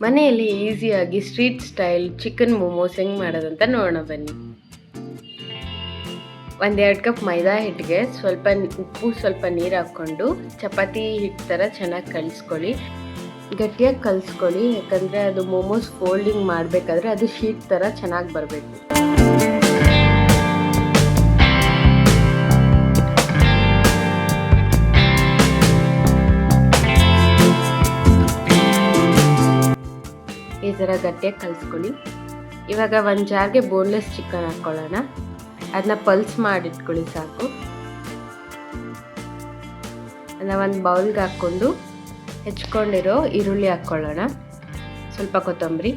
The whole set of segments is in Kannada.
ಮನೆಯಲ್ಲಿ ಈಸಿಯಾಗಿ ಸ್ಟ್ರೀಟ್ ಸ್ಟೈಲ್ ಚಿಕನ್ ಮೋಮೋಸ್ ಹೆಂಗೆ ಮಾಡೋದಂತ ನೋಡೋಣ ಬನ್ನಿ. 1-2 ಕಪ್ ಮೈದಾ ಹಿಟ್ಟಿಗೆ ಸ್ವಲ್ಪ ಉಪ್ಪು ಸ್ವಲ್ಪ ನೀರು ಹಾಕ್ಕೊಂಡು ಚಪಾತಿ ಹಿಟ್ಟು ಥರ ಚೆನ್ನಾಗಿ ಕಲಿಸ್ಕೊಳ್ಳಿ. ಗಟ್ಟಿಯಾಗಿ ಕಲಿಸ್ಕೊಳ್ಳಿ, ಯಾಕಂದರೆ ಅದು ಮೋಮೋಸ್ ಫೋಲ್ಡಿಂಗ್ ಮಾಡಬೇಕಾದ್ರೆ ಅದು ಶೀಟ್ ಥರ ಚೆನ್ನಾಗಿ ಬರಬೇಕು. ಈ ಥರ ಗಟ್ಟಿಯಾಗಿ ಕಲಿಸ್ಕೊಳ್ಳಿ. ಇವಾಗ ಒಂದು ಜಾರ್ಗೆ ಬೋನ್ಲೆಸ್ ಚಿಕನ್ ಹಾಕ್ಕೊಳ್ಳೋಣ. ಅದನ್ನ ಪಲ್ಸ್ ಮಾಡಿಟ್ಕೊಳ್ಳಿ ಸಾಕು. ಅದನ್ನ ಒಂದು ಬೌಲ್ಗೆ ಹಾಕ್ಕೊಂಡು ಹೆಚ್ಕೊಂಡಿರೋ ಈರುಳ್ಳಿ ಹಾಕ್ಕೊಳ್ಳೋಣ, ಸ್ವಲ್ಪ ಕೊತ್ತಂಬರಿ,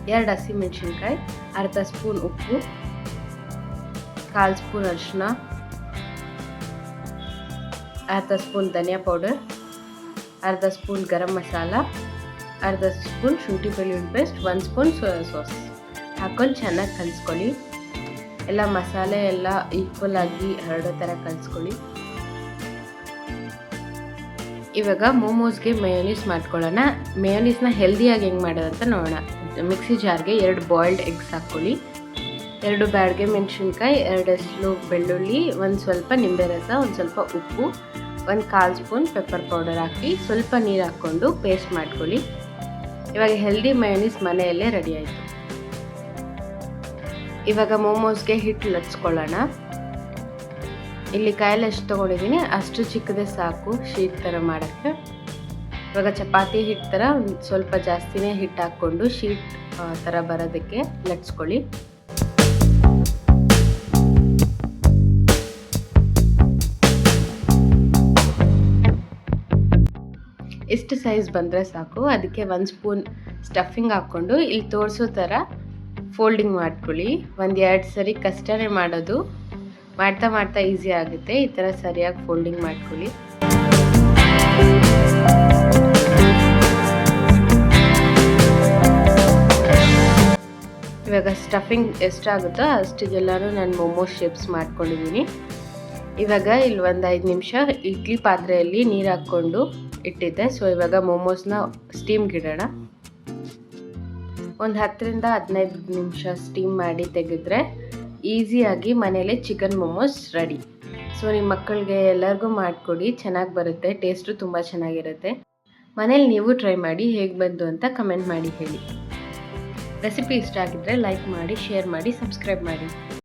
2 ಹಸಿಮೆಣಸಿನ್ಕಾಯಿ, ಅರ್ಧ ಸ್ಪೂನ್ ಉಪ್ಪು, 1/4 ಸ್ಪೂನ್ ಅರಿಶಿನ, ಅರ್ಧ ಸ್ಪೂನ್ ಧನಿಯಾ ಪೌಡರ್, ಅರ್ಧ ಸ್ಪೂನ್ ಗರಂ ಮಸಾಲ, ಅರ್ಧ ಸ್ಪೂನ್ ಶುಂಠಿ ಬೆಳ್ಳುಳ್ಳಿ ಪೇಸ್ಟ್, 1 ಸ್ಪೂನ್ ಸೋಯಾ ಸಾಸ್ ಹಾಕೊಂಡು ಚೆನ್ನಾಗಿ ಕಲಿಸ್ಕೊಳ್ಳಿ. ಎಲ್ಲ ಮಸಾಲೆ ಎಲ್ಲ ಈಕ್ವಲ್ ಆಗಿ ಹರಡೋ ಥರ ಕಲಿಸ್ಕೊಳ್ಳಿ. ಇವಾಗ ಮೋಮೋಸ್ಗೆ ಮೇಯೋನೀಸ್ ಮಾಡ್ಕೊಳ್ಳೋಣ. ಮೇಯೋನೀಸ್ನ ಹೆಲ್ದಿಯಾಗಿ ಹೆಂಗೆ ಮಾಡೋದಂತ ನೋಡೋಣ. ಮಿಕ್ಸಿ ಜಾರ್ಗೆ 2 ಬಾಯ್ಲ್ಡ್ ಎಗ್ಸ್ ಹಾಕ್ಕೊಳ್ಳಿ, 2 ಬ್ಯಾಡಗೆ ಮೆಣಸಿನ್ಕಾಯಿ, 2 ಎಸಳು ಬೆಳ್ಳುಳ್ಳಿ, ಒಂದು ಸ್ವಲ್ಪ ನಿಂಬೆ ರಸ, ಒಂದು ಸ್ವಲ್ಪ ಉಪ್ಪು, 1/4 ಸ್ಪೂನ್ ಪೆಪ್ಪರ್ ಪೌಡರ್ ಹಾಕಿ ಸ್ವಲ್ಪ ನೀರು ಹಾಕ್ಕೊಂಡು ಪೇಸ್ಟ್ ಮಾಡ್ಕೊಳ್ಳಿ. ಇವಾಗ ಹೆಲ್ದಿ ಮಯೋನೀಸ್ ಮನೆಯಲ್ಲೇ ರೆಡಿ ಆಯಿತು. ಇವಾಗ ಮೋಮೋಸ್ಗೆ ಹಿಟ್ಟು ಲಟ್ಸ್ಕೊಳ್ಳೋಣ. ಇಲ್ಲಿ ಕಾಯಲ್ಲಿ ಎಷ್ಟು ತೊಗೊಂಡಿದ್ದೀನಿ ಅಷ್ಟು ಚಿಕ್ಕದೇ ಸಾಕು ಶೀಟ್ ಥರ ಮಾಡೋಕ್ಕೆ. ಇವಾಗ ಚಪಾತಿ ಹಿಟ್ಟು ಥರ ಒಂದು ಸ್ವಲ್ಪ ಜಾಸ್ತಿನೇ ಹಿಟ್ಟು ಹಾಕ್ಕೊಂಡು ಶೀಟ್ ಥರ ಬರೋದಕ್ಕೆ ಲಟ್ಸ್ಕೊಳ್ಳಿ. ಎಷ್ಟು ಸೈಜ್ ಬಂದರೆ ಸಾಕು, ಅದಕ್ಕೆ 1 ಸ್ಪೂನ್ ಸ್ಟಫಿಂಗ್ ಹಾಕ್ಕೊಂಡು ಇಲ್ಲಿ ತೋರಿಸೋ ಥರ ಫೋಲ್ಡಿಂಗ್ ಮಾಡ್ಕೊಳ್ಳಿ. 1-2 ಸರಿ ಕಷ್ಟನೇ ಮಾಡೋದು, ಮಾಡ್ತಾ ಮಾಡ್ತಾ ಈಸಿ ಆಗುತ್ತೆ. ಈ ಥರ ಸರಿಯಾಗಿ ಫೋಲ್ಡಿಂಗ್ ಮಾಡ್ಕೊಳ್ಳಿ. ಇವಾಗ ಸ್ಟಫಿಂಗ್ ಎಷ್ಟಾಗುತ್ತೋ ಅಷ್ಟಿಗೆಲ್ಲನೂ ನಾನು ಮೋಮೋಸ್ ಶೇಪ್ಸ್ ಮಾಡ್ಕೊಂಡಿದ್ದೀನಿ. ಇವಾಗ ಇಲ್ಲಿ ಒಂದು 5 ನಿಮಿಷ ಇಡ್ಲಿ ಪಾತ್ರೆಯಲ್ಲಿ ನೀರು ಹಾಕ್ಕೊಂಡು ಇಟ್ಟಿದ್ದೆ. ಸೊ ಇವಾಗ ಮೋಮೋಸ್ನ ಸ್ಟೀಮ್ಗೆ ಇಡೋಣ. ಒಂದು 10-15 ನಿಮಿಷ ಸ್ಟೀಮ್ ಮಾಡಿ ತೆಗೆದ್ರೆ ಈಸಿಯಾಗಿ ಮನೇಲಿ ಚಿಕನ್ ಮೋಮೋಸ್ ರೆಡಿ. ಸೊ ನಿಮ್ಮ ಮಕ್ಕಳಿಗೆ ಎಲ್ಲರಿಗೂ ಮಾಡಿಕೊಡಿ, ಚೆನ್ನಾಗಿ ಬರುತ್ತೆ, ಟೇಸ್ಟು ತುಂಬ ಚೆನ್ನಾಗಿರುತ್ತೆ. ಮನೇಲಿ ನೀವು ಟ್ರೈ ಮಾಡಿ ಹೇಗೆ ಬಂತು ಅಂತ ಕಮೆಂಟ್ ಮಾಡಿ ಹೇಳಿ. ರೆಸಿಪಿ ಇಷ್ಟ ಆಗಿದ್ದರೆ ಲೈಕ್ ಮಾಡಿ, ಶೇರ್ ಮಾಡಿ, ಸಬ್ಸ್ಕ್ರೈಬ್ ಮಾಡಿ.